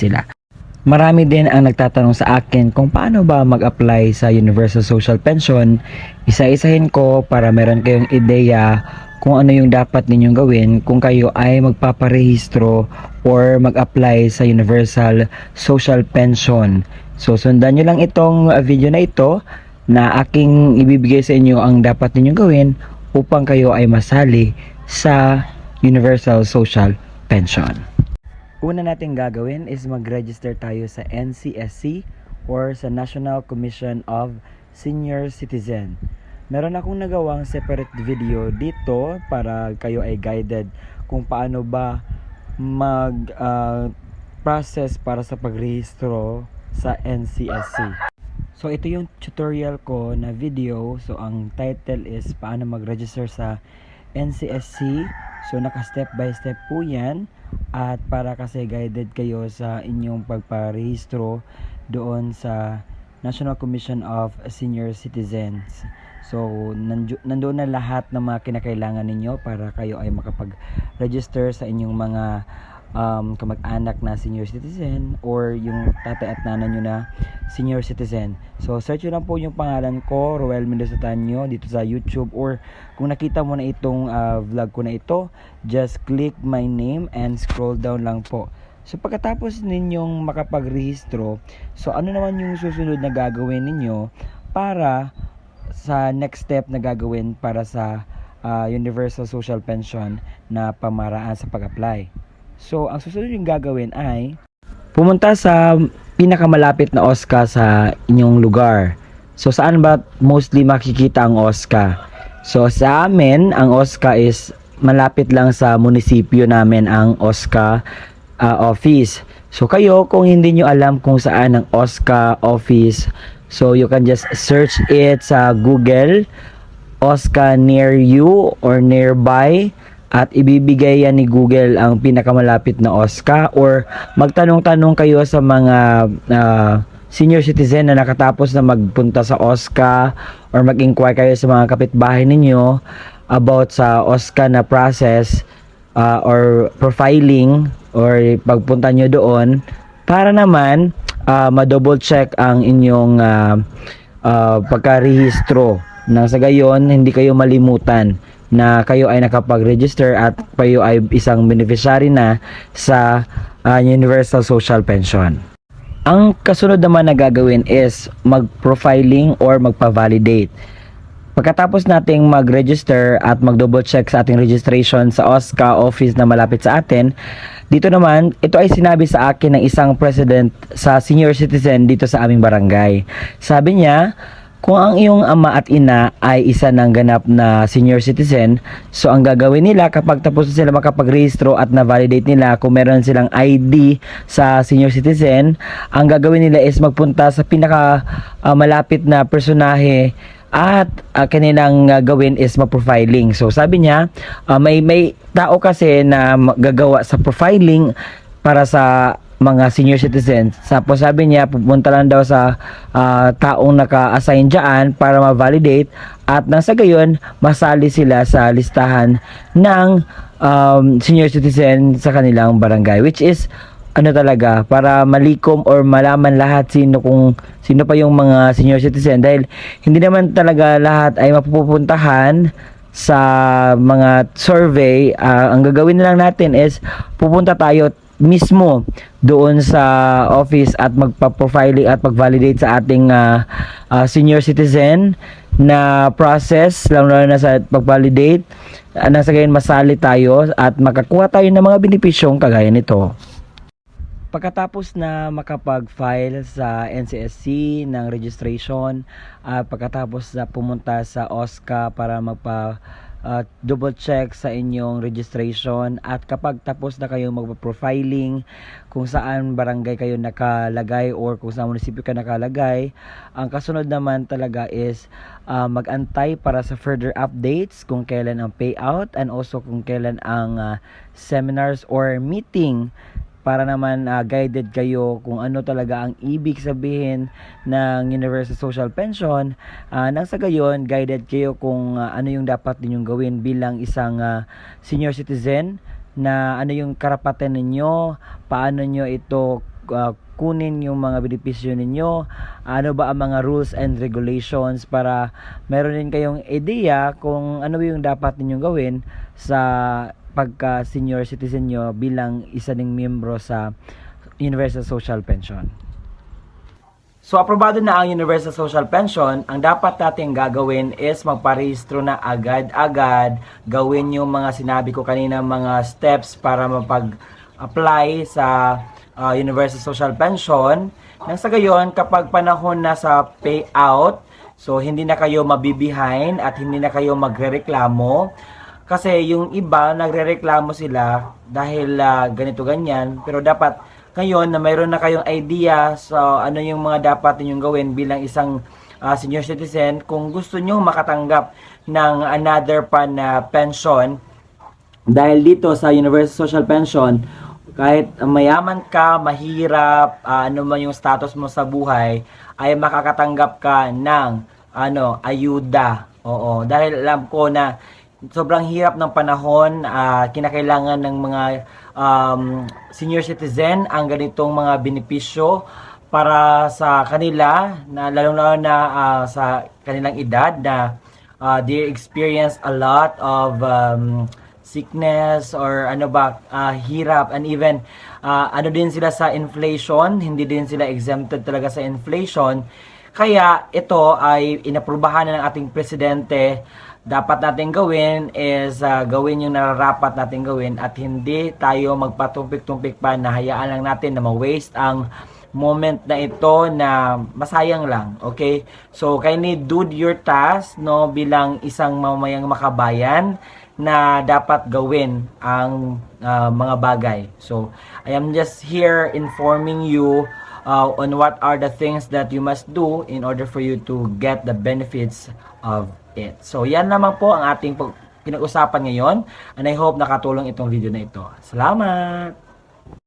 sila. Marami din ang nagtatanong sa akin kung paano ba mag-apply sa Universal Social Pension. Isa-isahin ko para meron kayong ideya kung ano yung dapat ninyong gawin kung kayo ay magpaparehistro or mag-apply sa Universal Social Pension. So sundan nyo lang itong video na ito na aking ibibigay sa inyo ang dapat ninyong gawin upang kayo ay masali sa Universal Social Pension. Una nating gagawin is mag-register tayo sa NCSC or sa National Commission of Senior Citizen. Meron akong nagawang separate video dito para kayo ay guided kung paano ba mag-process para sa pagrehistro sa NCSC. So ito yung tutorial ko na video. So ang title is paano mag-register sa NCSC. So naka step by step po yan. At para kasi guided kayo sa inyong pagparehistro doon sa National Commission of Senior Citizens. So nandoon na lahat ng mga kinakailangan ninyo para kayo ay makapag-register sa inyong mga kamag-anak na senior citizen or yung tatay at nanay nyo na senior citizen. So search nyo lang po yung pangalan ko, Roel Mendoza Tanyo, dito sa YouTube, or kung nakita mo na itong vlog ko na ito, just click my name and scroll down lang po. So pagkatapos ninyong makapagrehistro, so ano naman yung susunod na gagawin ninyo para sa next step na gagawin para sa Universal Social Pension na pamaraan sa pag-apply. So, ang susunod yung gagawin ay pumunta sa pinakamalapit na OSCA sa inyong lugar. So, saan ba mostly makikita ang OSCA? So, sa amin, ang OSCA is malapit lang sa munisipyo namin ang OSCA office. So, kayo, kung hindi nyo alam kung saan ang OSCA office, so you can just search it sa Google, OSCA near you or nearby. At ibibigay yan ni Google ang pinakamalapit na OSCA, or magtanong-tanong kayo sa mga senior citizen na nakatapos na magpunta sa OSCA, or mag-inquire kayo sa mga kapitbahay ninyo about sa OSCA na process or profiling, or pagpunta nyo doon para naman ma-double check ang inyong pagkarehistro, nang sa gayon hindi kayo malimutan na kayo ay nakapag-register at kayo ay isang beneficiary na sa Universal Social Pension. Ang kasunod naman na gagawin is mag-profiling or magpa-validate. Pagkatapos nating mag-register at mag-double check sa ating registration sa OSCA office na malapit sa atin, dito naman, ito ay sinabi sa akin ng isang president sa senior citizen dito sa aming barangay. Sabi niya, kung ang iyong ama at ina ay isa ng ganap na senior citizen, so ang gagawin nila kapag tapos sila makapag-rehistro at na-validate nila kung meron silang ID sa senior citizen, ang gagawin nila is magpunta sa pinaka malapit na personahe at kanilang gawin is ma-profiling. So sabi niya, may tao kasi na gagawa sa profiling para sa mga senior citizens. Tapos sabi niya, pupunta lang daw sa taong naka-assign dyan para ma-validate at nang sa gayon, masali sila sa listahan ng senior citizen sa kanilang barangay. Which is, ano talaga, para malikom or malaman lahat sino pa yung mga senior citizen. Dahil hindi naman talaga lahat ay mapupuntahan sa mga survey. Ang gagawin na lang natin is, pupunta tayo mismo doon sa office at magpa-profiling at mag-validate sa ating senior citizen na process, lalo na sa pag-validate, nang sa gayon masali tayo at makakuha tayo ng mga benepisyong kagaya nito. Pagkatapos na makapag-file sa NCSC ng registration, pagkatapos na pumunta sa OSCA para double check sa inyong registration, at kapag tapos na kayo magpa-profiling kung saan barangay kayo nakalagay or kung saan munisipyo ka nakalagay, ang kasunod naman talaga is mag-antay para sa further updates kung kailan ang payout and also kung kailan ang seminars or meeting para naman guided kayo kung ano talaga ang ibig sabihin ng Universal Social Pension. Nang sa gayon, guided kayo kung ano yung dapat ninyong gawin bilang isang senior citizen, na ano yung karapatan ninyo, paano nyo ito kunin yung mga benepisyo ninyo, ano ba ang mga rules and regulations para meron din kayong idea kung ano yung dapat ninyong gawin sa pagka senior citizen nyo bilang isa ding miyembro sa Universal Social Pension. So, aprobado na ang Universal Social Pension. Ang dapat natin gagawin is magparehistro na agad-agad. Gawin yung mga sinabi ko kanina mga steps para mapag-apply sa Universal Social Pension. Nang sa gayon, kapag panahon na sa payout, so hindi na kayo mabibehind at hindi na kayo magrereklamo. Kasi yung iba, nagrereklamo sila dahil ganito ganyan. Pero dapat ngayon na mayroon na kayong idea so ano yung mga dapat ninyong gawin bilang isang senior citizen, kung gusto nyo makatanggap ng another pa na pension, dahil dito sa Universal Social Pension, kahit mayaman ka, mahirap, ano man yung status mo sa buhay, ay makakatanggap ka ng ayuda. Oo, dahil alam ko na sobrang hirap ng panahon, kinakailangan ng mga senior citizen ang ganitong mga benepisyo para sa kanila, na lalong-lalo na sa kanilang edad na they experience a lot of sickness or hirap, and even din sila sa inflation, hindi din sila exempted talaga sa inflation. Kaya ito ay inaprubahan na ng ating presidente. Dapat natin gawin is gawin yung nararapat natin gawin at hindi tayo magpatumpik-tumpik pa na hayaan lang natin na ma-waste ang moment na ito na masayang lang. Okay? So, kindly do your task bilang isang mamamayang makabayan na dapat gawin ang mga bagay. So, I am just here informing you on what are the things that you must do in order for you to get the benefits of it. So, yan naman po ang ating pinag-usapan ngayon, and I hope nakatulong itong video na ito. Salamat!